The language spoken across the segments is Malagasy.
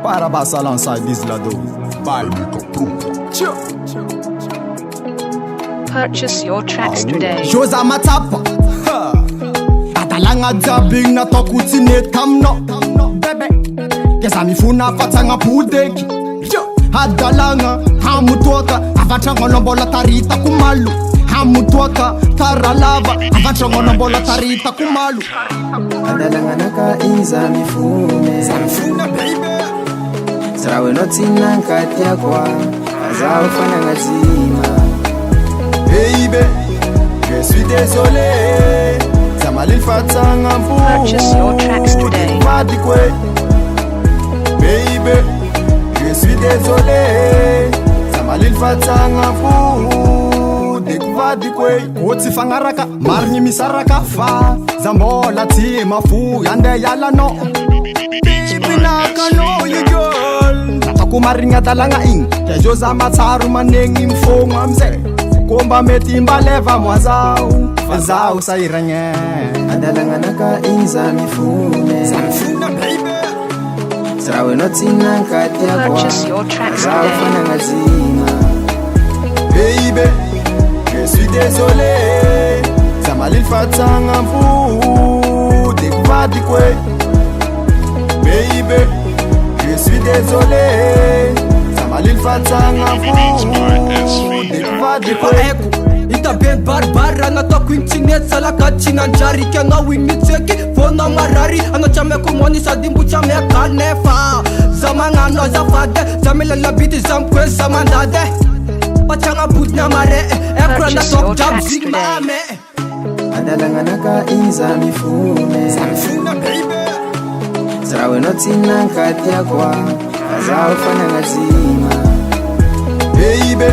para basa lançar deslador. Vai, Purchase your tracks today. Josa matapa Atalanga zabing na tokutine tamno Bebe Kesa mifuna fatanga pudeki Adalanga Hamutuaka Avachangonombola tarita kumalu Hamutuaka Taralava Avachangonombola tarita kumalu Adalanga naka inza mifume baby Zarawe notina nkati ya kwa Azao fana ngazima Baby, je suis désolé. Zamalil fatanga mfu. Purchase your tracks today. Baby, je suis désolé. Zamalil fatanga mfu. Dekvadi kwe. Oti fangaraka, marni misaraka fa. Zamola ti mafu yande yala no. Baby naka no you girl. Natakumaringa talanga ing. Kejo za matsaru manengi mfonga mze. Komba metimba leva mwazau Fazau sairanye Adalanga naka inza mifume Samfuna baby Zarawe notina nkati ya kwa Purchase your tracks Azao today. fana ngazima Baby, je suis désolé Zamalil fatanga mfu Dekvadi kwe Baby, je suis désolé Zamalil fatanga mfu Dekvadi kwe Itabend barbara na to kwintinet sala kachina njari kenga winitseki fona marari anachame kumoni sadimbu chame kanefa zamangano zafade zamela biti zamkwe samandade pachanga putna mare ekra na top jab zingame Adalanga naka inza mifume Samfuna baby Zarawe notina nkati ya kwa Azao fana ngazima Baby,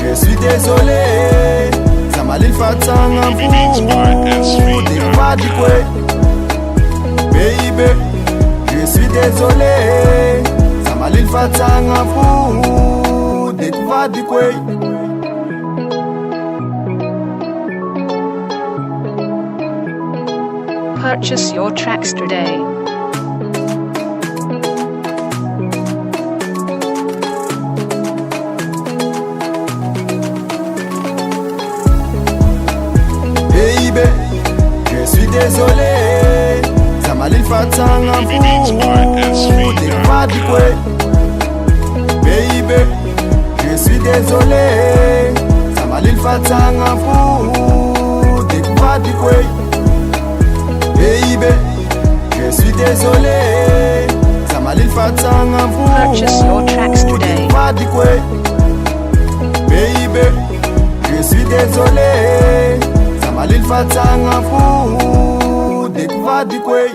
je suis désolé Zamalil fatanga mfu Dekvadi kwe Baby, je suis désolé Zamalil fatanga mfu Dekvadi kwe Purchase your tracks today. Baby, je suis désolé Zamalil fatanga mfu Dekvadi kwe Baby, je suis désolé Zamalil fatanga mfu Dekvadi kwe Baby, je suis désolé Zamalil fatanga Purchase your tracks mfu today. Dekvadi kwe Baby, je suis désolé Zamalil fatanga mfu Dekvadi kwe